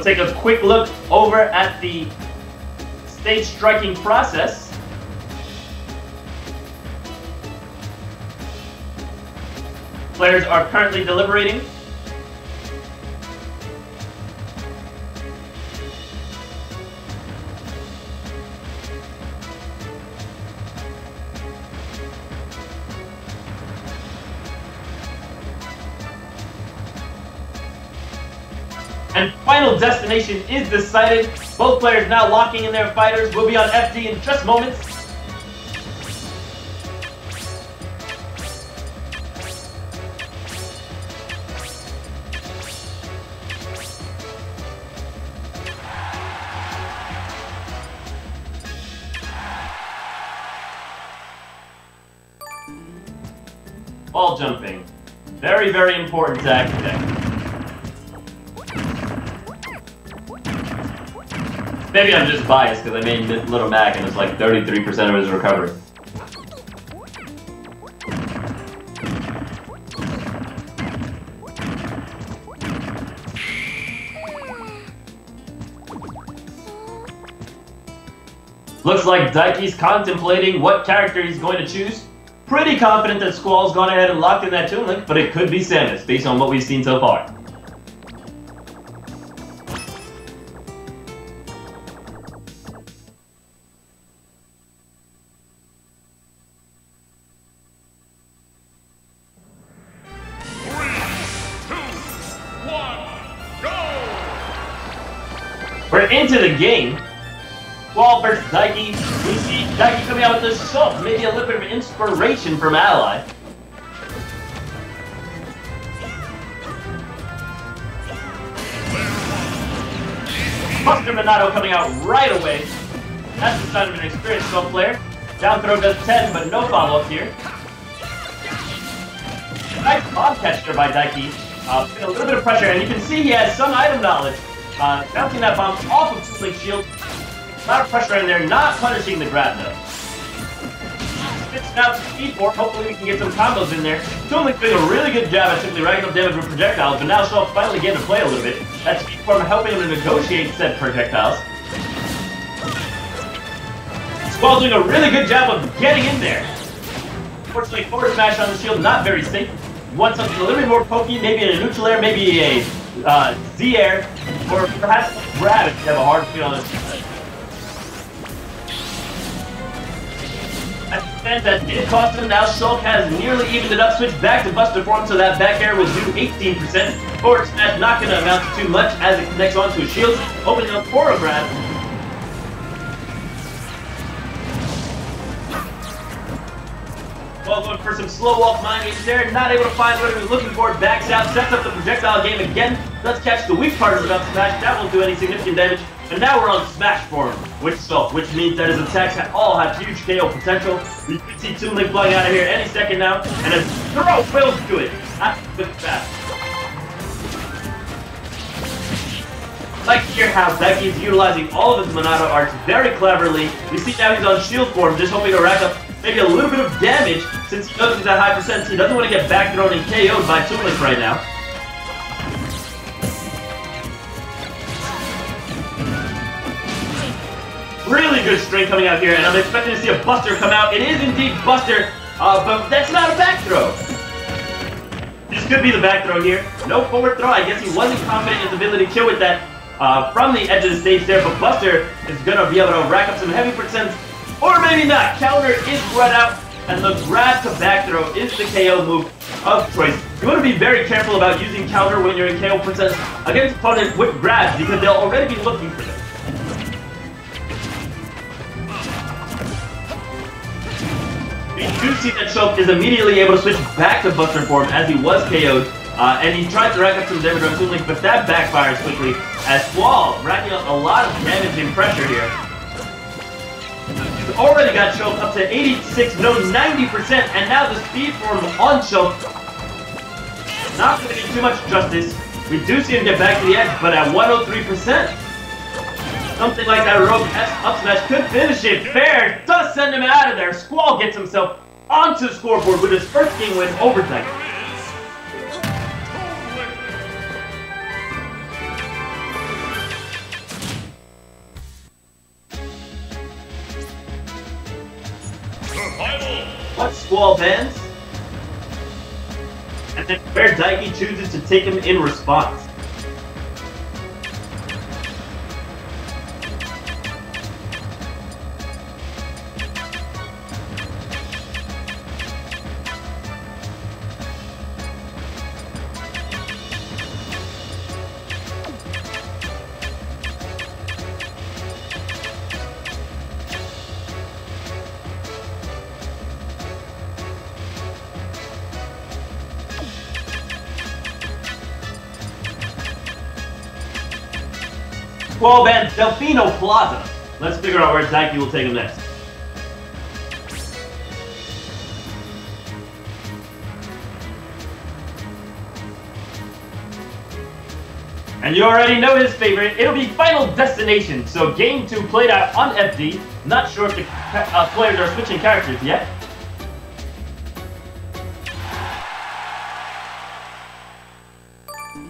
We'll take a quick look over at the stage striking process. Players are currently deliberating. And final destination is decided. Both players now locking in their fighters. Will be on FD in just moments. Ball jumping. Very, very important to Actec. Maybe I'm just biased because I made Little Mac and it's like 33% of his recovery. Looks like Daiki's contemplating what character he's going to choose. Pretty confident that Squall's gone ahead and locked in that Toon Link, but it could be Samus based on what we've seen so far. We're into the game. Squall versus Daiki. We see Daiki coming out with the Shulk, maybe a little bit of inspiration from Ally. Buster Monado coming out right away. That's the sign of an experienced Shulk player. Down throw does 10, but no follow-up here. Nice bomb catcher by Daiki. A little bit of pressure, and you can see he has some item knowledge. Bouncing that bomb off of Toon Link shield. A lot of pressure in there, not punishing the grab though. Spits out to Speed Form, hopefully we can get some combos in there. Toon Link doing a really good job at simply racking up damage with projectiles, but now Shulk finally getting to play a little bit. That Speed Form helping him to negotiate said projectiles. Squall doing a really good job of getting in there. Unfortunately, forward smash on the shield, not very safe. Want something a little bit more pokey, maybe in a neutral air, maybe a Z-air, or perhaps a grab if you have a hard feel on it. And that did cost him. Now Shulk has nearly evened it up, switched back to Buster Form, so that back air will do 18%. Forward smash not going to amount to too much as it connects onto his shield, opening up for a grab. Well, going for some slow walk mining there, not able to find what he was looking for, backs out, sets up the projectile game again, does catch the weak part of the up smash, that won't do any significant damage, and now we're on smash form with Shulk, which means that his attacks all have huge KO potential. We could see Toon Link flying out of here any second now, and a throw will do it. That's quick fast. Like to hear how Becky is utilizing all of his Monado arts very cleverly. We see now he's on shield form, just hoping to rack up maybe a little bit of damage, since he knows he's at high percent. He doesn't want to get back thrown and KO'd by Toon Link right now. Really good string coming out here, and I'm expecting to see a Buster come out. It is indeed Buster, but that's not a back throw. This could be the back throw here. No forward throw. I guess he wasn't confident in his ability to kill with that from the edge of the stage there, but Buster is going to be able to rack up some heavy percents, or maybe not. Counter is spread out, and the grab to back throw is the KO move of choice. You want to be very careful about using counter when you're in KO percents against opponents with grabs, because they'll already be looking for them. We do see that Shulk is immediately able to switch back to Buster form as he was KO'd, and he tried to rack up some damage on Toon Link, but that backfires quickly as Squall racking up a lot of damage and pressure here. He's already got Shulk up to 86, no 90%, and now the speed form on Shulk not going to do too much justice. We do see him get back to the edge, but at 103%. Something like that rope up smash could finish it. Fair does send him out of there. Squall gets himself onto the scoreboard with his first game win over Daiki. Squall bans. And then where Daiki chooses to take him in response. Squall bans Delfino Plaza. Let's figure out where Daiki will take him next. And you already know his favorite. It'll be Final Destination. So game 2 played out on FD. Not sure if the players are switching characters yet.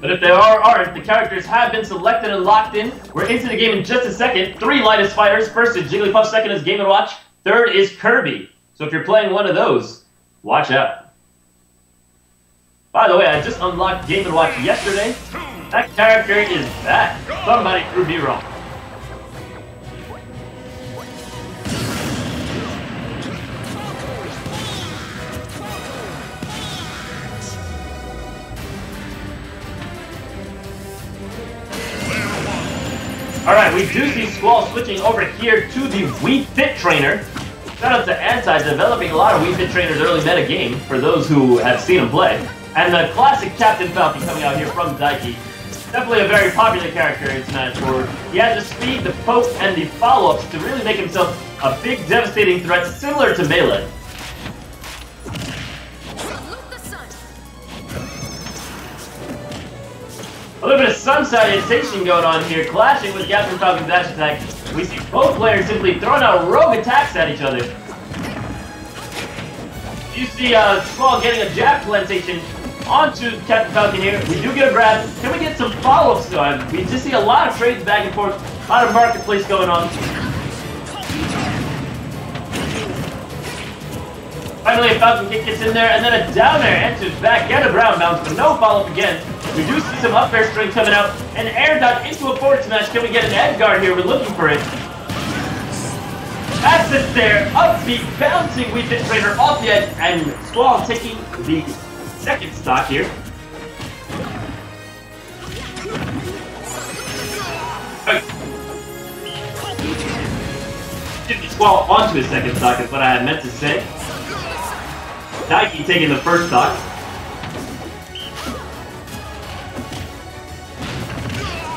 But if they aren't, the characters have been selected and locked in. We're into the game in just a second. 3 lightest fighters. First is Jigglypuff, second is Game & Watch, third is Kirby. So if you're playing one of those, watch out. By the way, I just unlocked Game & Watch yesterday. That character is back. Somebody proved me wrong. Alright, we do see Squall switching over here to the Wii Fit Trainer. Shout out to Anti, developing a lot of Wii Fit Trainers early meta game, for those who have seen him play. And the classic Captain Falcon coming out here from Daiki. Definitely a very popular character in Smash 4. He has the speed, the poke, and the follow-ups to really make himself a big, devastating threat similar to Melee. A little bit of sun salutation going on here, clashing with Captain Falcon's dash attack. We see both players simply throwing out rogue attacks at each other. You see Squall getting a jab plantation onto Captain Falcon here. We do get a grab. Can we get some follow-ups though? We just see a lot of trades back and forth, a lot of marketplace going on. Finally, a Falcon kick gets in there, and then a down air enters back, get a ground bounce, but no follow-up again. We do see some up air string coming out, and air dodge into a forward smash. Can we get an edge guard here? We're looking for it. That's it there, upbeat, bouncing Wii Fit Trainer off the edge, and Squall taking the second stock here. Squall onto his second stock is what I had meant to say. Daiki taking the first stock.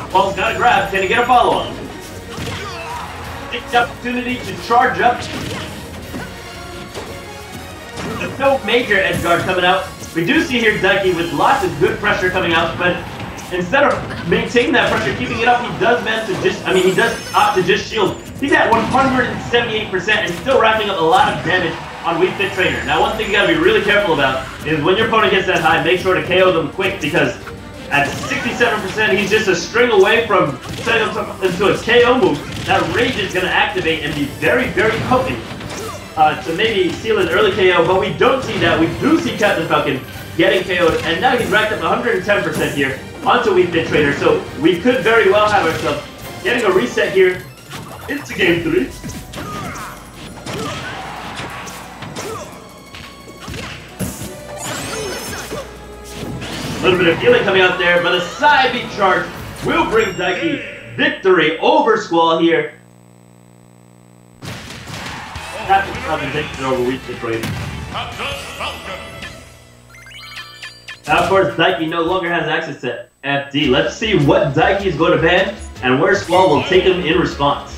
Squall's got a grab. Can he get a follow-up? Take the opportunity to charge up. There's no major edge guard coming out. We do see here Daiki with lots of good pressure coming out, but instead of maintaining that pressure, keeping it up, he does manage to he does opt to just shield. He's at 178% and still racking up a lot of damage on Wii Fit Trainer. Now, one thing you gotta be really careful about is when your opponent gets that high, make sure to KO them quick, because at 67%, he's just a string away from setting himself into a KO move. That Rage is gonna activate and be very, very potent to maybe seal an early KO, but we don't see that. We do see Captain Falcon getting KO'd, and now he's racked up 110% here onto Wii Fit Trainer, so we could very well have ourselves getting a reset here into Game 3. A little bit of healing coming out there, but a side beat charge will bring Daiki victory over Squall here. Captain Falcon takes it over Wii Fit Trainer. Now, of course, Daiki no longer has access to FD. Let's see what Daiki is going to ban and where Squall will take him in response.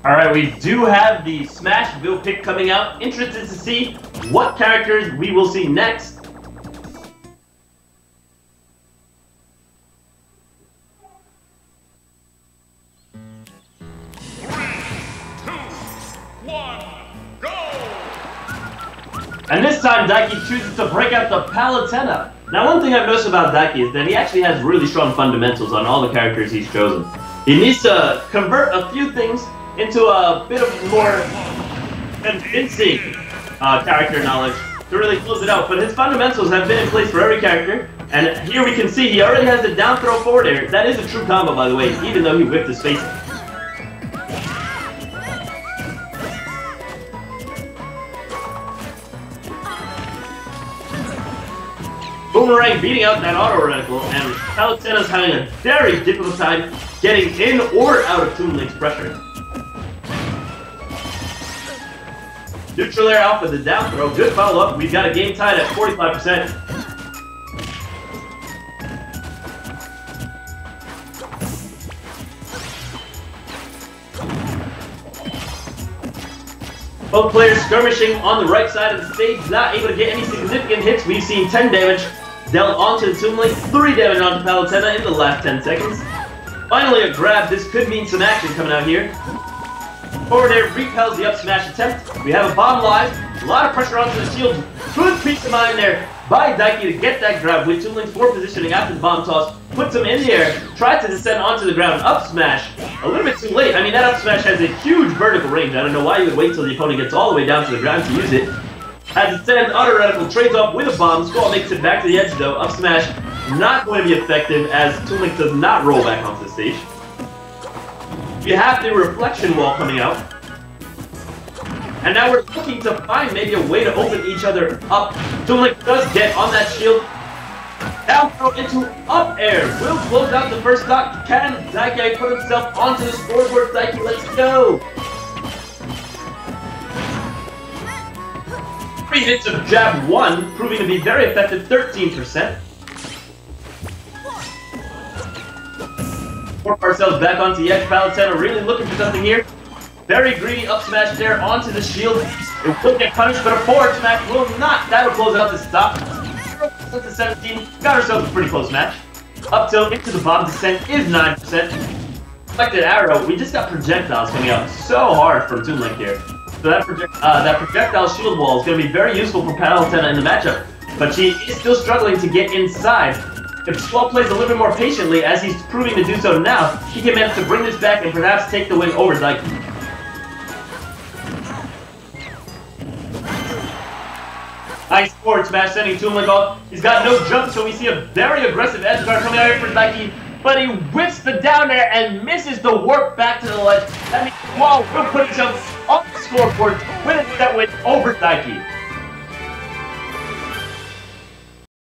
Alright, we do have the Smashville pick coming out. Interested to see what characters we will see next. And this time, Daiki chooses to break out the Palutena. Now, one thing I've noticed about Daiki is that he actually has really strong fundamentals on all the characters he's chosen. He needs to convert a few things into a bit of more convincing character knowledge to really close it out. But his fundamentals have been in place for every character. And here we can see he already has the down throw forward air. That is a true combo, by the way, even though he whipped his face. Boomerang beating out that auto reticle, and Palutena's having a very difficult time getting in or out of Toon Link's pressure. Neutral air alpha, the down throw, good follow up. We've got a game tied at 45%. Both players skirmishing on the right side of the stage, not able to get any significant hits. We've seen 10 damage dealt onto the Toon Link, 3 damage onto Palutena in the last 10 seconds. Finally a grab, this could mean some action coming out here. Forward air repels the up smash attempt. We have a bomb live, a lot of pressure onto the shield. Good piece of mind there by Daiki to get that grab with Toon Link's forward positioning after the bomb toss. Puts him in the air, tries to descend onto the ground, up smash. A little bit too late. I mean, that up smash has a huge vertical range. I don't know why you would wait till the opponent gets all the way down to the ground to use it. As it stands, auto reticle trades off with a bomb. Squall makes it back to the edge though. Up smash not going to be effective as Toon Link does not roll back onto the stage. You have the reflection wall coming out. And now we're looking to find maybe a way to open each other up. Toon Link does get on that shield. Down throw into up air. Will close out the first stock. Can Daiki put himself onto the scoreboard? Daiki, let's go. 3 hits of jab 1, proving to be very effective, 13%. Work ourselves back onto the edge. Palutena really looking for something here. Very greedy up smash there onto the shield. It will get punished, but a forward smash will not. That'll close out the stop. 0% to 17. Got ourselves a pretty close match. Up tilt into the bomb descent is 9%. Reflected arrow. We just got projectiles coming out so hard from Toon Link here. So that projectile shield wall is going to be very useful for Palutena in the matchup. But she is still struggling to get inside. If Squall plays a little bit more patiently, as he's proving to do so now, he can manage to bring this back and perhaps take the win over Daiki. Nice forward smash sending Toon Link off. He's got no jump, so we see a very aggressive edge guard coming out here for Daiki. But he whips the down air and misses the warp back to the ledge. That means Squall will put himself on the scoreboard with a set win over Daiki.